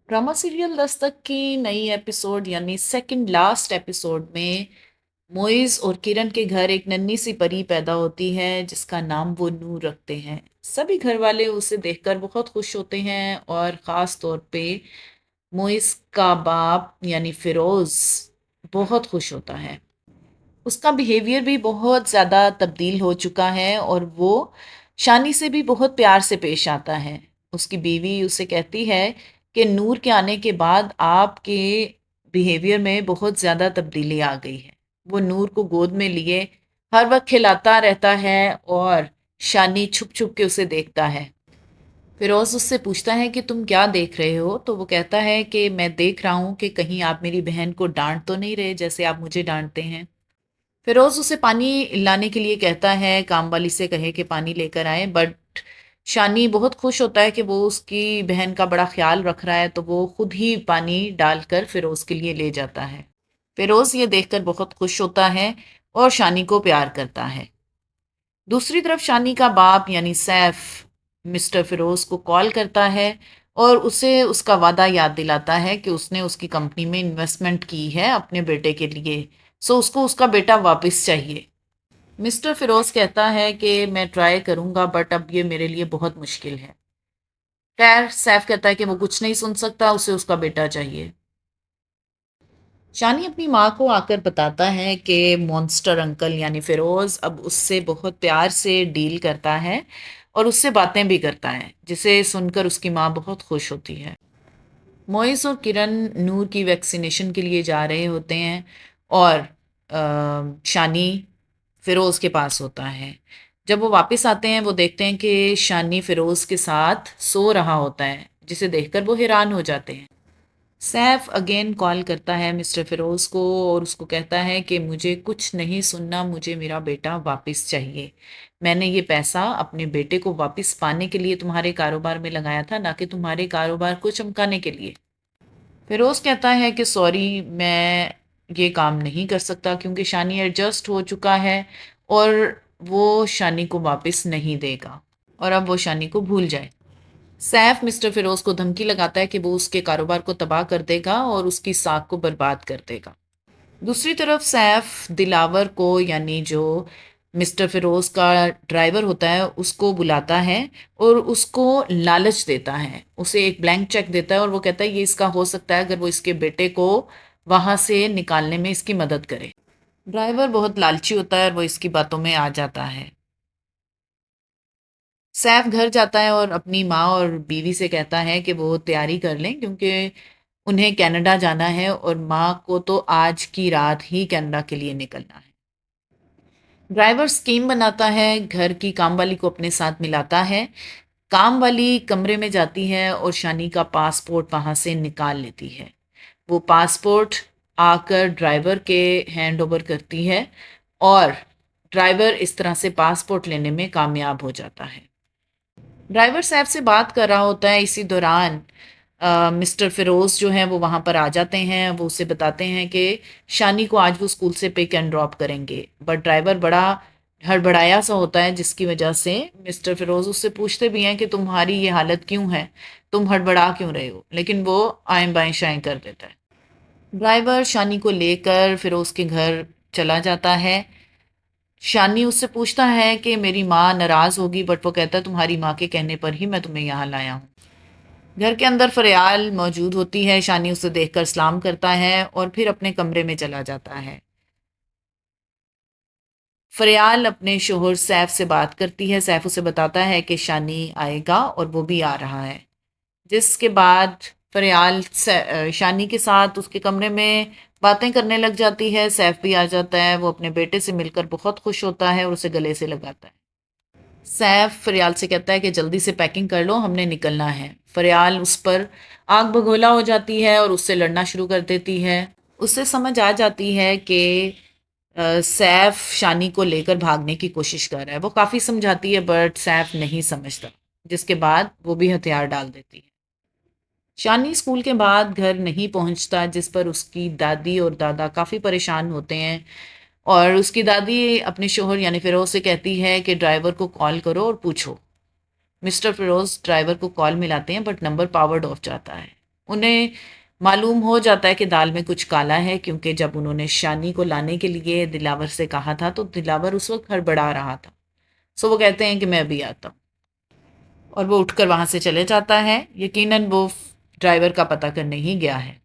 Drama serial Dastak की नई episode यानी सेकंड लास्ट एपिसोड में मोइज और किरण के घर एक नन्ही सी परी पैदा होती है जिसका नाम वो नूर रखते हैं। सभी घर वाले उसे देखकर बहुत खुश होते हैं और ख़ास तौर पे मोइज का बाप यानी फिरोज बहुत खुश होता है। उसका बिहेवियर भी बहुत ज़्यादा तब्दील हो चुका है और वो शानी से भी बहुत प्यार से पेश आता है। उसकी बीवी उसे कहती है कि नूर के आने के बाद आपके बिहेवियर में बहुत ज़्यादा तब्दीली आ गई है। वो नूर को गोद में लिए हर वक्त खिलाता रहता है और शानी छुप छुप के उसे देखता है। फिरोज उससे पूछता है कि तुम क्या देख रहे हो, तो वो कहता है कि मैं देख रहा हूँ कि कहीं आप मेरी बहन को डांट तो नहीं रहे जैसे आप मुझे डांटते हैं। फिरोज उसे पानी लाने के लिए कहता है, काम वाली से कहे कि पानी लेकर आए, बट शानी बहुत खुश होता है कि वो उसकी बहन का बड़ा ख्याल रख रहा है, तो वो खुद ही पानी डालकर फिरोज के लिए ले जाता है। फिरोज ये देखकर बहुत खुश होता है और शानी को प्यार करता है। दूसरी तरफ शानी का बाप यानी सैफ मिस्टर फिरोज को कॉल करता है और उसे उसका वादा याद दिलाता है कि उसने उसकी कंपनी में इन्वेस्टमेंट की है अपने बेटे के लिए, सो उसको उसका बेटा वापस चाहिए। मिस्टर फिरोज कहता है कि मैं ट्राई करूंगा बट अब ये मेरे लिए बहुत मुश्किल है। खैर सैफ कहता है कि वो कुछ नहीं सुन सकता, उसे उसका बेटा चाहिए। शानी अपनी माँ को आकर बताता है कि मॉन्स्टर अंकल यानी फिरोज अब उससे बहुत प्यार से डील करता है और उससे बातें भी करता है, जिसे सुनकर उसकी माँ बहुत खुश होती है। मोइस और किरण नूर की वैक्सीनेशन के लिए जा रहे होते हैं और शानी फिरोज के पास होता है। जब वो वापस आते हैं वो देखते हैं कि शानी फिरोज के साथ सो रहा होता है, जिसे देखकर वो हैरान हो जाते हैं। सैफ अगेन कॉल करता है मिस्टर फिरोज को और उसको कहता है कि मुझे कुछ नहीं सुनना, मुझे मेरा बेटा वापस चाहिए। मैंने ये पैसा अपने बेटे को वापस पाने के लिए तुम्हारे कारोबार में लगाया था, ना कि तुम्हारे कारोबार को चमकाने के लिए। फिरोज कहता है कि सॉरी, मैं ये काम नहीं कर सकता क्योंकि शानी एडजस्ट हो चुका है और वो शानी को वापस नहीं देगा और अब वो शानी को भूल जाए। सैफ मिस्टर फिरोज को धमकी लगाता है कि वो उसके कारोबार को तबाह कर देगा और उसकी साख को बर्बाद कर देगा। दूसरी तरफ सैफ दिलावर को यानी जो मिस्टर फिरोज का ड्राइवर होता है उसको बुलाता है और उसको लालच देता है, उसे एक ब्लैंक चेक देता है और वो कहता है ये इसका हो सकता है अगर वो इसके बेटे को वहां से निकालने में इसकी मदद करे। ड्राइवर बहुत लालची होता है और वो इसकी बातों में आ जाता है। सैफ घर जाता है और अपनी माँ और बीवी से कहता है कि वो तैयारी कर लें क्योंकि उन्हें कनाडा जाना है और माँ को तो आज की रात ही कनाडा के लिए निकलना है। ड्राइवर स्कीम बनाता है, घर की कामवाली को अपने साथ मिलाता है। काम वाली कमरे में जाती है और शानी का पासपोर्ट वहां से निकाल लेती है। वो पासपोर्ट आकर ड्राइवर के हैंड ओवर करती है और ड्राइवर इस तरह से पासपोर्ट लेने में कामयाब हो जाता है। ड्राइवर साहब से बात कर रहा होता है, इसी दौरान मिस्टर फिरोज जो है वो वहाँ पर आ जाते हैं। वो उसे बताते हैं कि शानी को आज वो स्कूल से पिक एंड ड्रॉप करेंगे, बट ड्राइवर बड़ा हड़बड़ाया सा होता है जिसकी वजह से मिस्टर फिरोज उससे पूछते भी हैं कि तुम्हारी ये हालत क्यों है, तुम हड़बड़ा क्यों रहे हो, लेकिन वो आएं बाएं शाएं कर देता है। ड्राइवर शानी को लेकर फिरोज के घर चला जाता है। शानी उससे पूछता है कि मेरी माँ नाराज होगी, बट वो कहता है तुम्हारी माँ के कहने पर ही मैं तुम्हें यहाँ लाया हूँ। घर के अंदर फरियाल मौजूद होती है। शानी उसे देखकर सलाम करता है और फिर अपने कमरे में चला जाता है। फरियाल अपने शोहर सैफ से बात करती है। सैफ उसे बताता है कि शानी आएगा और वो भी आ रहा है, जिसके बाद फरियाल शानी के साथ उसके कमरे में बातें करने लग जाती है। सैफ भी आ जाता है, वो अपने बेटे से मिलकर बहुत खुश होता है और उसे गले से लगाता है। सैफ फरियाल से कहता है कि जल्दी से पैकिंग कर लो, हमने निकलना है। फरियाल उस पर आग बगोला हो जाती है और उससे लड़ना शुरू कर देती है। उसे समझ आ जाती है कि सैफ शानी को लेकर भागने की कोशिश कर रहा है। वो काफ़ी समझाती है बट सैफ नहीं समझता, जिसके बाद वो भी हथियार डाल देती है। शानी स्कूल के बाद घर नहीं पहुंचता, जिस पर उसकी दादी और दादा काफ़ी परेशान होते हैं और उसकी दादी अपने शोहर यानी फिरोज से कहती है कि ड्राइवर को कॉल करो और पूछो। मिस्टर फिरोज ड्राइवर को कॉल मिलाते हैं बट नंबर पावर्ड ऑफ जाता है। उन्हें मालूम हो जाता है कि दाल में कुछ काला है, क्योंकि जब उन्होंने शानी को लाने के लिए दिलावर से कहा था तो दिलावर उस वक्त हड़बड़ा रहा था। सो वो कहते हैं कि मैं अभी आता हूँ, और वो उठकर वहां से चले जाता है। यकीनन वो ड्राइवर का पता करने ही गया है।